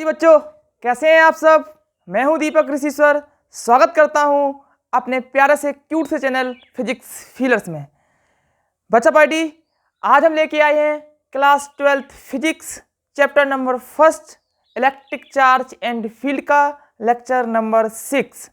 जी बच्चों, कैसे हैं आप सब। मैं हूं दीपक ऋषि सर। स्वागत करता हूं अपने प्यारे से क्यूट से चैनल फिजिक्स फीलर्स में। बच्चा पार्टी, आज हम लेके आए हैं class 12th physics chapter number 1 electric charge and field का लेक्चर नंबर 6।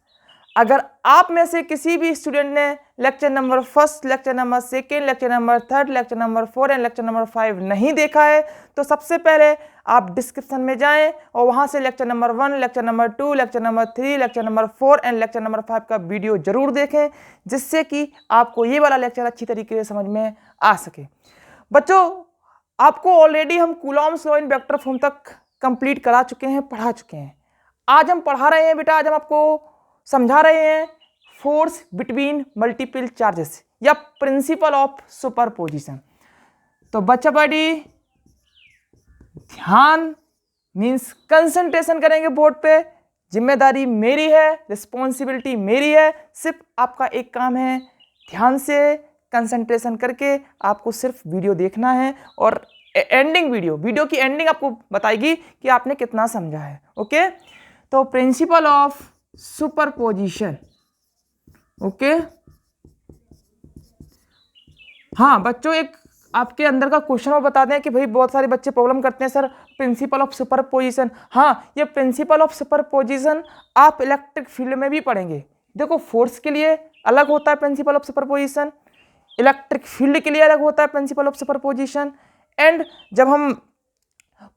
अगर आप में से किसी भी स्टूडेंट ने lecture number 1, lecture number 2, lecture number 3, lecture number 4 and lecture number 5 नहीं देखा है तो सबसे पहले आप डिस्क्रिप्शन में जाएं और वहां से lecture number 1, lecture number 2, lecture number 3, lecture number 4 and lecture number 5 का वीडियो जरूर देखें, जिससे कि आपको ये वाला लेक्चर अच्छी तरीके से समझ में आ सके। बच्चों, आपको ऑलरेडी हम Coulomb's law in vector form तक कंप्लीट करा चुके हैं, पढ़ा चुके हैं। आज हम पढ़ा रहे हैं बेटा, आज हम आपको समझा रहे हैं फोर्स बिटवीन मल्टीपल चार्जेस या प्रिंसिपल ऑफ सुपरपोजिशन। तो बच्चा बड़ी ध्यान मींस कंसंट्रेशन करेंगे बोर्ड पे। जिम्मेदारी मेरी है, रिस्पॉन्सिबिलिटी मेरी है। सिर्फ आपका एक काम है, ध्यान से कंसंट्रेशन करके आपको सिर्फ वीडियो देखना है और एंडिंग वीडियो की एंडिंग आपको बताएगी कि आपने कितना समझा है। ओके, तो प्रिंसिपल ऑफ सुपरपोजिशन। ओके, हाँ बच्चों, एक आपके अंदर का क्वेश्चन वो बता दें कि भाई बहुत सारे बच्चे प्रॉब्लम करते हैं सर प्रिंसिपल ऑफ सुपरपोजिशन। हाँ, ये प्रिंसिपल ऑफ सुपरपोजिशन आप इलेक्ट्रिक फील्ड में भी पढ़ेंगे। देखो, फोर्स के लिए अलग होता है principle of superposition, electric field के लिए अलग होता है प्रिंसिपल ऑफ सुपरपोजिशन, एंड जब हम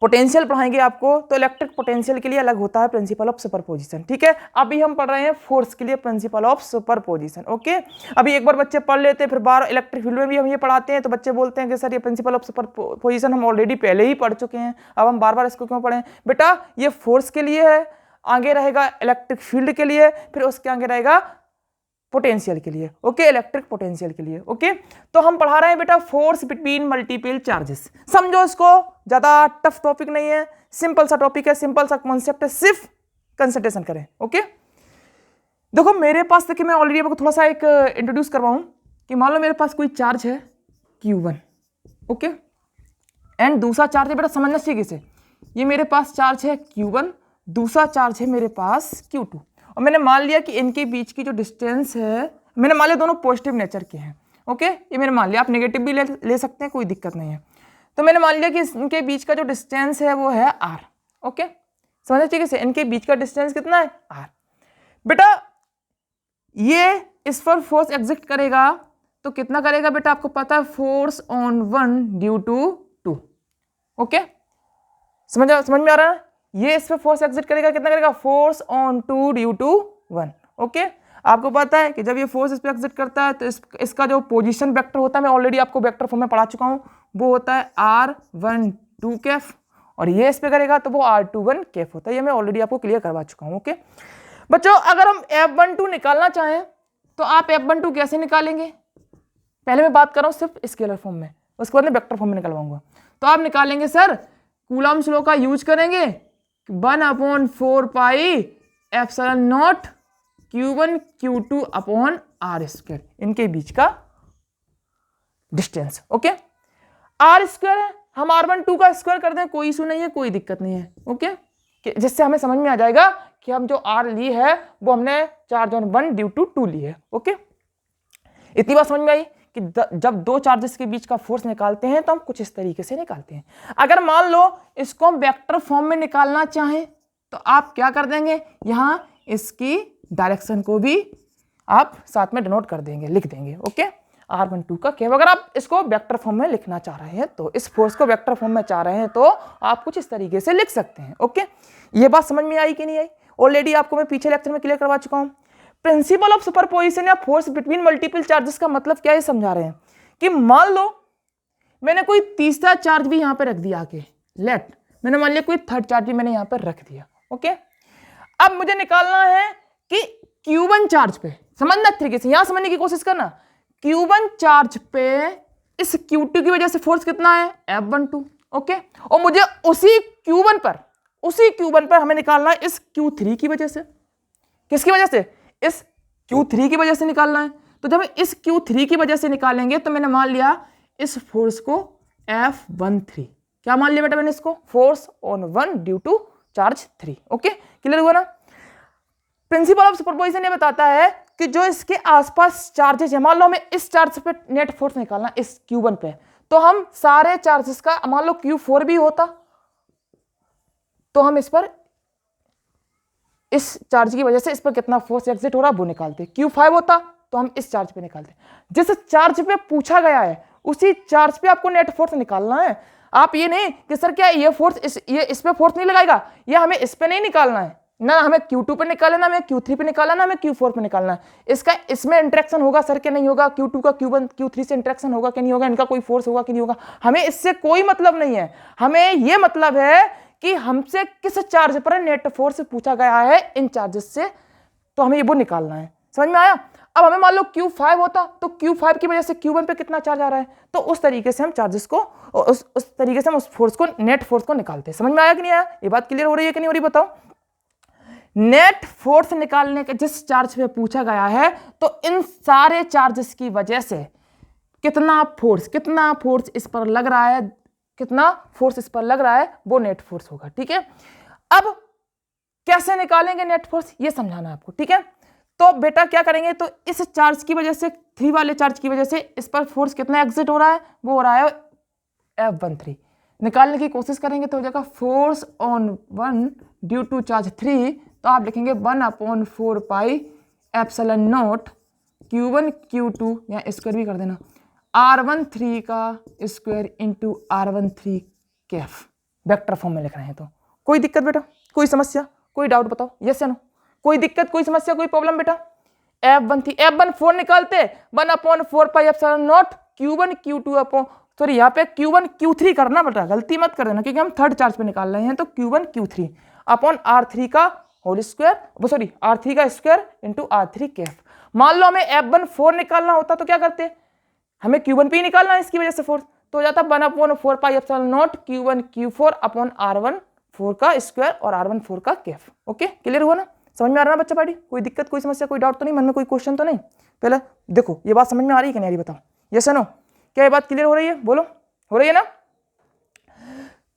पोटेंशियल पढ़ाएंगे आपको तो इलेक्ट्रिक पोटेंशियल के लिए अलग होता है प्रिंसिपल ऑफ सुपरपोजिशन। ठीक है, अभी हम पढ़ रहे हैं फोर्स के लिए प्रिंसिपल ऑफ सुपरपोजिशन। ओके, अभी एक बार बच्चे पढ़ लेते हैं, फिर बार इलेक्ट्रिक फील्ड में भी हम ये पढ़ाते हैं तो बच्चे बोलते हैं कि सर ये प्रिंसिपल ऑफ सुपरपोजिशन हम ऑलरेडी पहले ही पढ़ चुके हैं, अब हम बार बार इसको क्यों पढ़ें। बेटा, ये फोर्स के लिए है, आगे रहेगा इलेक्ट्रिक फील्ड के लिए, फिर उसके आगे रहेगा पोटेंशियल के लिए। ओके, इलेक्ट्रिक पोटेंशियल के लिए। ओके, तो हम पढ़ा रहे हैं बेटा फोर्स बिटवीन मल्टीपल चार्जेस। समझो इसको, ज्यादा टफ टॉपिक नहीं है, सिंपल सा टॉपिक है, सिंपल सा कॉन्सेप्ट है, सिर्फ कंसंट्रेशन करें। ओके, देखो मेरे पास, देखिए मैं ऑलरेडी आपको थोड़ा सा एक इंट्रोड्यूस करवाऊं कि मान लो मेरे पास कोई चार्ज है Q1। ओके, एंड दूसरा चार्ज है बेटा, समझना चाहिए से, ये मेरे पास चार्ज है Q1, दूसरा चार्ज है मेरे पास Q2, और मैंने मान लिया कि इनके बीच की जो डिस्टेंस है, मैंने मान लिया दोनों पॉजिटिव नेचर के हैं। ओके, ये मैंने मान लिया, आप नेगेटिव भी ले सकते हैं, कोई दिक्कत नहीं है। तो मैंने मान लिया कि इनके बीच का जो डिस्टेंस है वो है R। ओके, समझना चाहिए से, इनके बीच का डिस्टेंस कितना है R। बेटा ये इस पर फोर्स एग्जिस्ट करेगा तो कितना करेगा बेटा, आपको पता है, force on 1 due to 2। Okay, समझ में आ रहा है, ये इस पे फोर्स एग्जिट करेगा, कितना करेगा, force on 2 due to 1। Okay, आपको पता है कि जब ये फोर्स इस पे एग्जिट करता है तो इसका जो पोजीशन वेक्टर होता है, मैं ऑलरेडी आपको वेक्टर फॉर्म में पढ़ा चुका हूं, वो होता है r12 कैफ, और ये इस पे करेगा तो वो r21 कैफ होता है, ये मैं ऑलरेडी आपको क्लियर करवा चुका हूं। ओके बच्चों, अगर हम F12 निकालना चाहें तो आप F12 कैसे निकालेंगे, पहले मैं बात कर रहा हूं सिर्फ स्केलर फॉर्म में, उसके बाद मैं वेक्टर फॉर्म में निकलवाऊंगा। तो आप निकालेंगे सर, कूलॉम्स लॉ का यूज करेंगे, 1/4 pi epsilon naught Q1 Q2 upon R², इनके बीच का डिस्टेंस। ओके, R² है, हम R12 का स्क्वायर कर दें, कोई इशू नहीं है, कोई दिक्कत नहीं है। ओके, जिससे हमें समझ में आ जाएगा कि हम जो R ली है वो हमने चार्ज ऑन 1 ड्यू टू 2 ली है। ओके, इतनी बात समझ में आई कि जब दो चार्जेस के बीच का फोर्स निकालते हैं तो हम कुछ इस तरीके से निकालते हैं। अगर मान लो इसको हम वेक्टर फॉर्म में निकालना चाहें तो आप क्या कर देंगे, यहां इसकी डायरेक्शन को भी आप साथ में डिनोट कर देंगे, लिख देंगे। ओके, R12 का क्या, अगर आप इसको वेक्टर फॉर्म में लिखना चाह रहे हैं तो, इस फोर्स को वेक्टर फॉर्म में चाह रहे हैं तो आप कुछ इस तरीके से लिख सकते हैं। ओके, ये बात समझ में आई कि नहीं आई, ऑलरेडी आपको मैं पीछे लेक्चर में क्लियर करवा चुका हूं। प्रिंसिपल ऑफ सुपरपोजिशन या फोर्स बिटवीन मल्टीपल चार्जेस का मतलब क्या है, समझा रहे हैं कि मान लो मैंने कोई तीसरा चार्ज भी यहां पे रख दिया, आके लेट मैंने मान लिया कोई थर्ड चार्ज भी मैंने यहां पर रख दिया। ओके, अब मुझे निकालना है कि Q1 चार्ज पे, समझना तरीके से, यहां समझने की कोशिश करना, Q1 चार्ज पे इस Q2 की वजह से फोर्स कितना है, F12। ओके, और मुझे उसी Q1 पर हमें निकालना है इस Q3 की वजह से, किसकी वजह से, इस Q3 की वजह से निकालना है। तो जब इस Q3 की वजह से निकालेंगे तो मैंने मान लिया इस फोर्स को F13, क्या मान लिया बेटा मैंने इसको, force on 1 due to charge 3। Okay, clear हुआ ना। प्रिंसिपल ऑफ सुपरपोजिशन ये बताता है कि जो इसके आसपास चार्जेस है, मान लो हमें इस चार्ज पे नेट फोर्स निकालना इस Q1 पे, तो हम सारे चार्जेस का, मान लो Q4 भी होता तो हम इस पर, इस चार्ज की वजह से इस पर कितना फोर्स एग्जिट हो रहा है वो निकालते। Q5 होता तो हम इस चार्ज पे निकालते। जिस चार्ज पे पूछा गया है उसी चार्ज पे आपको नेट फोर्स निकालना है। आप ये नहीं कि सर क्या ये फोर्स इस पे फोर्स नहीं लगाएगा, ये हमें इस पे नहीं निकालना है ना, हमें Q2 पे निकालना, ना हमें Q3 पे निकालना, ना हमें Q4 पे निकालना है। इसका इसमें इंटरेक्शन होगा सर के नहीं होगा, Q2 का Q1 Q3 से इंटरेक्शन होगा कि नहीं होगा, इनका कोई फोर्स होगा कि नहीं होगा, हमें इससे कोई मतलब नहीं है। हमें ये मतलब है कि हमसे किस चार्ज पर नेट फोर्स पूछा गया है इन चार्जेस से, तो हमें ये वो निकालना है। समझ में आया। अब हमें मान लो Q5 होता तो Q5 की वजह से Q1 पे कितना चार्ज आ रहा है, तो उस तरीके से हम चार्जेस को, उस तरीके से हम उस फोर्स को, नेट फोर्स को निकालते हैं। समझ में आया कि नहीं आया, ये बात क्लियर हो रही है कि नहीं हो रही बताओ। नेट फोर्स निकालने के जिस चार्ज पे पूछा गया है तो इन सारे चार्जेस की वजह से कितना फोर्स इस पर लग रहा है, कितना फोर्स इस पर लग रहा है वो नेट फोर्स होगा। ठीक है, अब कैसे निकालेंगे नेट फोर्स ये समझाना है आपको। ठीक है, तो बेटा क्या करेंगे, तो इस चार्ज की वजह से, 3 वाले चार्ज की वजह से इस पर फोर्स कितना एग्जिट हो रहा है, वो हो रहा है F13। निकालने की कोशिश करेंगे तो हो जाएगा force on 1 due to charge 3, तो आप लिखेंगे 1/4 pi epsilon naught Q1 Q2, या स्क्वायर भी कर देना, R13 का square into R13 Kaif. Vector form में लिख रहे हैं तो कोई दिक्कत बेटा, कोई समस्या, कोई डाउट बताओ, यस या नो, कोई दिक्कत, कोई समस्या, कोई प्रॉब्लम बेटा। F14 निकालते 1/4 pi epsilon naught Q1 Q2 upon, sorry यहाँ पे Q1 Q3 करना बेटा, गलती मत कर देना क्योंकि हम थर्ड चार्ज पे निकाल रहे हैं, तो Q1 Q3 अपॉन R3 का होल स्क्वायर, वो सॉरी R3 का स्क्वायर इंटू R3 कैफ। मान लो हमें F14 निकालना होता तो क्या करते, हमें Q1 पे ही निकालना है इसकी वजह से फोर्स, तो हो जाता 1/4 pi epsilon naught Q1 Q4 upon R14 का स्क्वायर और R14 का कैफ। ओके, क्लियर हुआ ना, समझ में आ रहा है बच्चा पार्टी, कोई दिक्कत, कोई समस्या, कोई डाउट तो नहीं, मन में कोई क्वेश्चन तो नहीं। पहले देखो ये बात समझ में आ रही है कि नहीं आ रही बताओ, यस या नो, क्या ये बात क्लियर हो रही है, बोलो, हो रही है ना।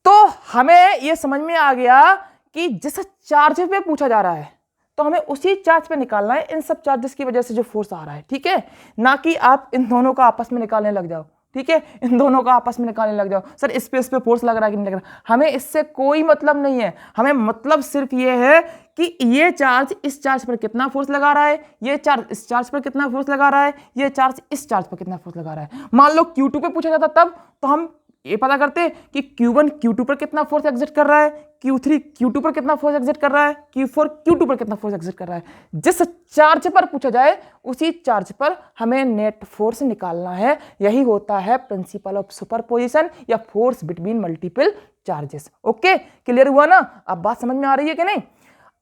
तो हमें ये समझ में आ गया कि जिस चार्ज पे पूछा जा रहा है तो हमें उसी चार्ज पे निकालना है इन सब चार्जेस की वजह से जो फोर्स आ रहा है। ठीक है, ना कि आप इन दोनों का आपस में निकालने लग जाओ। ठीक है, इन दोनों का आपस में निकालने लग जाओ, सर इस पे फोर्स लग रहा है कि नहीं लग रहा, हमें इससे कोई मतलब नहीं है। हमें मतलब सिर्फ ये है कि ये चार्ज इस चार्ज पर कितना फोर्स लगा रहा है, ये चार्ज इस चार्ज पर कितना फोर्स लगा रहा है, ये चार्ज इस चार्ज पर कितना फोर्स लगा रहा है। मान लो Q2 पे पूछा जाता तब तो हम ये पता करते कि Q1 Q2 पर कितना फोर्स एग्जिट कर रहा है, Q3 Q2 पर कितना फोर्स एग्जिट कर रहा है, Q4 Q2 पर कितना फोर्स एग्जिट कर रहा है। जिस चार्ज पर पूछा जाए उसी चार्ज पर हमें नेट फोर्स निकालना है। यही होता है प्रिंसिपल ऑफ सुपरपोजिशन या force between multiple charges. Okay, clear हुआ ना, अब बात समझ में आ रही है कि नहीं।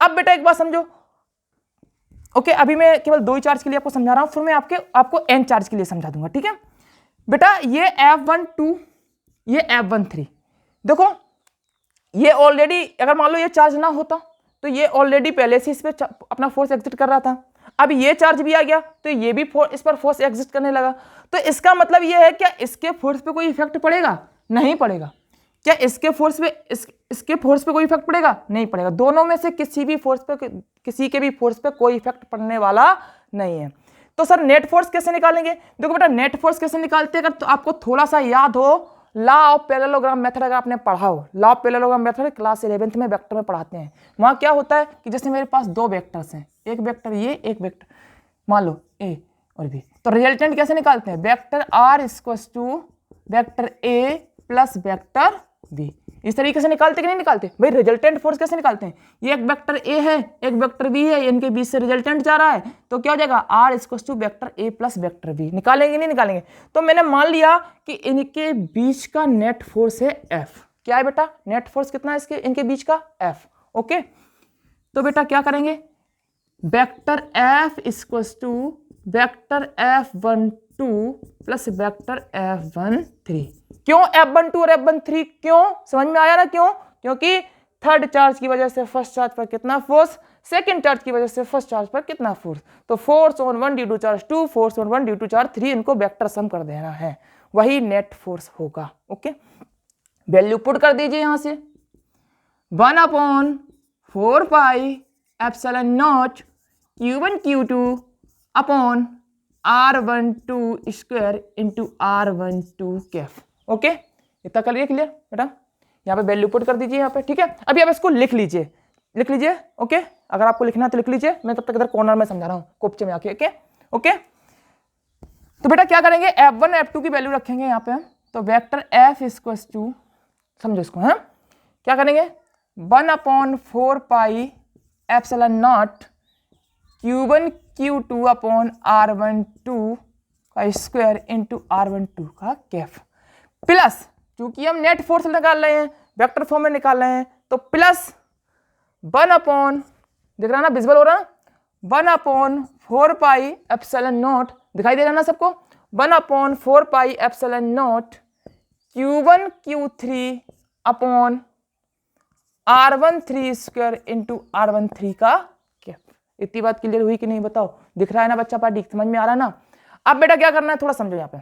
अब बेटा एक बात समझो, ओके अभी मैं केवल 2 ही चार्ज के लिए आपको समझा रहा हूं, फिर मैं आपको n चार्ज के लिए समझा दूंगा। ठीक है बेटा, ये F12, ये F13, देखो ये ऑलरेडी, अगर मान लो ये चार्ज ना होता तो ये ऑलरेडी पहले से इस पे अपना फोर्स एग्जिट कर रहा था। अब ये चार्ज भी आ गया तो ये भी इस पर फोर्स एग्जिट करने लगा। तो इसका मतलब ये है क्या इसके फोर्स पे कोई इफेक्ट पड़ेगा, नहीं पड़ेगा। क्या इसके फोर्स पे इसके फोर्स पे कोई इफेक्ट पड़ेगा, नहीं पड़ेगा। दोनों में से किसी के भी फोर्स पे कोई इफेक्ट पड़ने वाला नहीं है। तो सर नेट फोर्स कैसे निकालेंगे, देखो बेटा नेट फोर्स कैसे निकालते हैं, अगर तो आपको थोड़ा सा याद हो, लॉ ऑफ पैरेललोग्राम मेथड अगर आपने पढ़ा हो, law of parallelogram method class 11th में वेक्टर में पढ़ाते हैं। वहां क्या होता है कि जैसे मेरे पास 2 वेक्टर्स हैं, एक वेक्टर ये, एक वेक्टर मान लो ए और बी, तो रिजल्टेंट कैसे निकालते हैं, vector R equals to vector A plus vector B. इस तरीके से निकालते कि नहीं निकालते भाई। रिजल्टेंट फोर्स कैसे निकालते हैं, ये एक वेक्टर ए है, एक वेक्टर बी है, इनके बीच से रिजल्टेंट जा रहा है, तो क्या हो जाएगा R equals to vector A plus vector B. निकालेंगे नहीं निकालेंगे, तो मैंने मान लिया कि इनके बीच का नेट फोर्स है एफ। क्या है बेटा, नेट फोर्स कितना है इनके बीच का, एफ। ओके, तो बेटा क्या करेंगे, vector F equals to vector F12 plus vector F13। क्यों F12 और F13, क्यों, समझ में आया ना क्यों, क्योंकि थर्ड चार्ज की वजह से फर्स्ट चार्ज पर कितना फोर्स, सेकंड चार्ज की वजह से फर्स्ट चार्ज पर कितना फोर्स, तो force on 1 due to charge 2, force on 1 due to charge 3, इनको वेक्टर सम कर देना है, वही नेट फोर्स होगा। ओके, वैल्यू पुट कर दीजिए यहां से, 1/4 Q1 Q2 upon R12 square into R12 cap. Okay, इतना कर लिया क्लियर बेटा? यहाँ पे वैल्यू पुट कर दीजिए यहाँ पे, ठीक है। अभी आप इसको लिख लीजिए, ओके। अगर आपको लिखना है तो लिख लीजिए, मैं तब तक इधर कॉर्नर में समझा रहा हूँ कोपचे में आके, ओके। तो बेटा क्या करेंगे, F1 F2 की वैल्यू रखेंगे यहाँ पे हम। तो वेक्टर F इक्वल्स टू, समझो इसको, हाँ क्या करेंगे, 1/4 epsilon naught Q1 Q2 upon R12 का स्क्वायर इंटू R12 का कैफ, प्लस चूंकि हम नेट फोर्स निकाल रहे हैं, वेक्टर फॉर्म में निकाल रहे हैं, तो प्लस 1/, दिख रहा ना, विजिबल हो रहा है, 1/4 एप्सिलॉन नॉट, दिखाई दे रहा ना सबको, 1/4 epsilon naught Q1 Q3 upon R13 square into R13 का कैफ। इतनी बात क्लियर हुई कि नहीं बताओ? दिख रहा है ना बच्चा, पार्टी समझ में आ रहा है ना? अब बेटा क्या करना है, थोड़ा समझो यहाँ पे।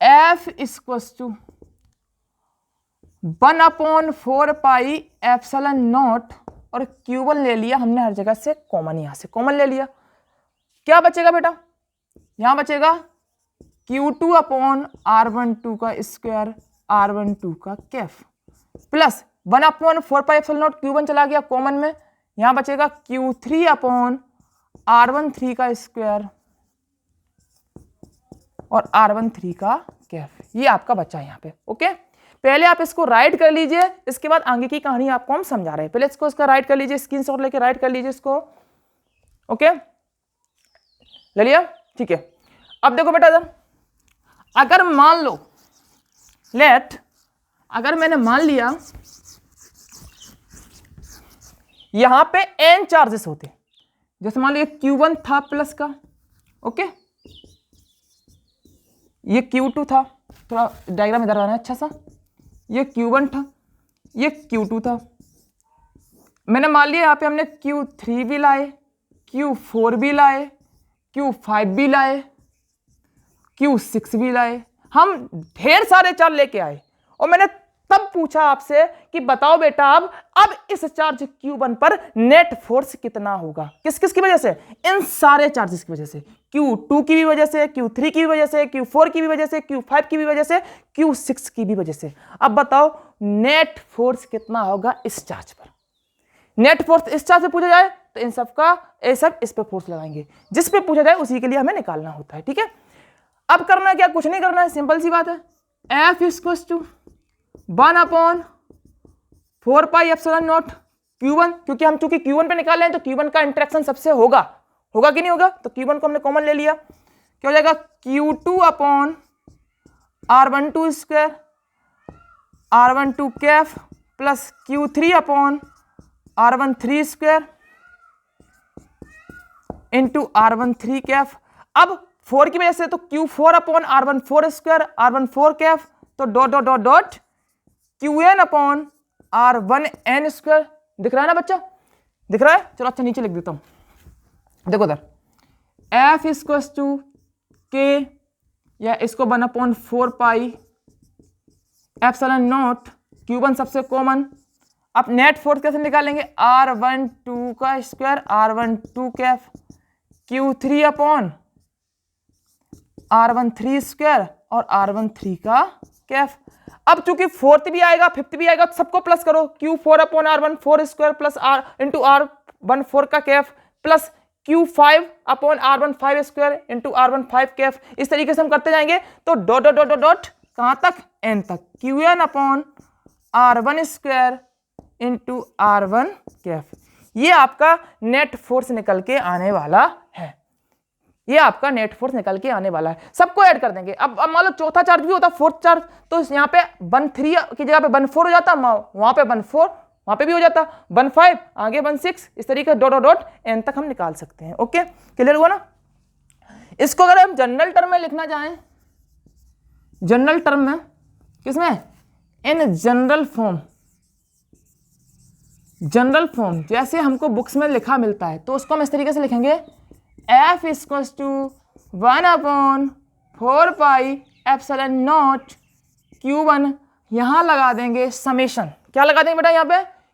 F equals to 1/4 epsilon naught, और Q1 ले लिया हमने हर जगह से कॉमन, यहां से कॉमन ले लिया, क्या बचेगा बेटा, यहां बचेगा Q2 अपॉन R12 का स्क्वायर R12 का Kaif, plus 1/4 epsilon naught, Q1 चला गया कॉमन में, यहां बचेगा Q3 अपॉन R13 का स्क्वायर और R13 का कैफ। ये आपका बच्चा है यहाँ पे, ओके। पहले आप इसको राइट कर लीजिए, इसके बाद आगे की कहानी आपको हम समझा रहे हैं। पहले इसको इसका राइट कर लीजिए, स्क्रीनशॉट लेके राइट कर लीजिए इसको, ओके, ले लिया, ठीक है। अब देखो बेटा, अगर मान लो अगर मैंने मान लिया यहां पे n चार्जेस होते, जैसे मान लो ये Q1 था प्लस का, ओके, ये Q2 था, थोड़ा डायग्राम इधर आना है अच्छा सा, ये Q1 था, ये Q2 था, मैंने मान लिया यहाँ पे हमने Q3 भी लाए, Q4 भी लाए, Q5 भी लाए, Q6 भी लाए, हम ढेर सारे चार्ज लेके आए, और मैंने तब पूछा आपसे कि बताओ बेटा अब इस चार्ज Q1 पर नेट फोर्स कितना होगा, किस किस की वजह से, इन सारे चार्जेस की वजह से, Q2 की भी वजह से, Q3 की भी वजह से, Q4 की भी वजह से, Q5 की भी वजह से, Q6 की भी वजह से। अब बताओ नेट फोर्स कितना होगा इस चार्ज पर। नेट फोर्स इस चार्ज पे पूछा जाए तो इन सब का ये सब इस पे फोर्स लगाएंगे, जिस पे पूछा जाए उसी के लिए हमें निकालना होता है, ठीक है। अब करना है क्या, कुछ नहीं करना है, सिंपल सी बात है, F equals to 1/4 epsilon naught Q1, क्योंकि हम चूंकि Q1 पे निकाल रहे हैं तो Q1 का इंटरेक्शन सबसे होगा कि नहीं होगा, तो Q1 को हमने कॉमन ले लिया, क्या हो जाएगा, Q2 upon R12 square R12 Kaif plus Q3 upon R13 square into R13 Kaif. अब 4 की वजह से तो Q4 upon R14 square R14 Kaif, तो dot dot dot dot Qn upon R1n square. दिख रहा है ना बच्चा, दिख रहा है? चलो अच्छा नीचे लिख देता हूं, देखो उधर F इक्वल्स टू K, या इसको 1/4 एप्सिलॉन नॉट, Q1 सबसे कॉमन। अब नेट फोर्स कैसे निकालेंगे, R12 का square R12 Kaif Q3 upon R13 square और R13 का कैफ। अब चूंकि फोर्थ भी आएगा फिफ्थ भी आएगा तो सबको प्लस करो, Q4 upon R14 square plus R into R14 का Kaif plus Q5 upon R15 square into R15 Kaif. इस तरीके से हम करते जाएंगे तो डॉट डॉट डॉट डॉट कहां तक, n तक, Qn upon R1 square into R1 Kaif. ये आपका नेट फोर्स निकल के आने वाला है, ये आपका नेट फोर्स निकल के आने वाला है। सबको ऐड कर देंगे। अब मान लो चौथा चार्ज भी होता, फोर्थ चार्ज, तो यहाँ पे 1/3 की जगह पे 1/4 हो जाता, वहां पे 1/4 वहां पे भी हो जाता, 1/5 आगे 1/6, इस तरीके डॉट डॉट डॉट n तक हम निकाल सकते हैं। ओके, क्लियर हुआ ना? इसको अगर हम जनरल टर्म में लिखना चाहें, जनरल टर्म में, किसमें, इन जनरल फॉर्म जैसे हमको बुक्स में लिखा मिलता है, तो उसको हम इस तरीके से लिखेंगे, F equals to 1/4 epsilon naught Q1, यहां लगा देंगे समेशन, क्या लगा देंगे बेटा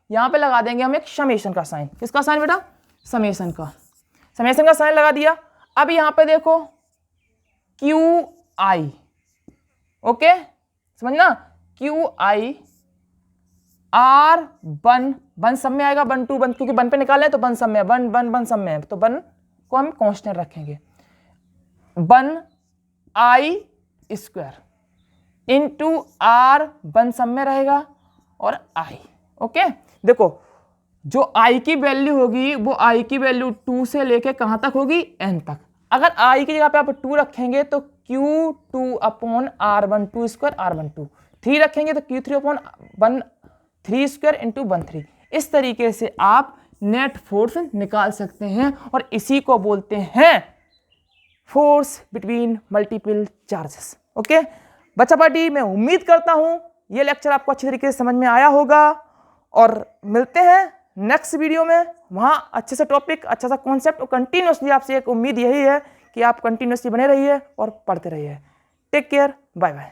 यहाँ पे लगा देंगे हम एक समेशन का साइन। किसका साइन बेटा? समेशन का। समेशन का साइन लगा दिया। अब यहाँ पे देखो क्यू आई, ओके समझना, क्यू आई आर वन सब में आएगा, 1 2 1, क्योंकि 1 पे निकाले तो 1 सब में, 1 1 1 सब में है, तो 1 को हम कांस्टेंट रखेंगे। 1 आई स्क्वायर इंटू आर 1 सब में रहेगा और आई, ओके। देखो जो आई की वैल्यू होगी वो आई की वैल्यू 2 से लेके कहां तक होगी? n तक। अगर आई की जगह पे आप 2 रखेंगे तो Q2 upon R12 square R12, 3 रखेंगे तो Q3 अपॉन 3 स्क्वायर इंटू 13। इस तरीके से आप नेट फोर्स निकाल सकते हैं और इसी को बोलते हैं force between multiple charges. Okay बच्चा पार्टी, मैं उम्मीद करता हूं ये लेक्चर आपको अच्छी तरीके से समझ में आया होगा और मिलते हैं नेक्स्ट वीडियो में। वहां अच्छे से टॉपिक, अच्छा सा कॉन्सेप्ट और कंटिन्यूसली आपसे एक उम्मीद यही है कि आप कंटिन्यूसली बने रहिए और पढ़ते रहिए। Take care, bye bye.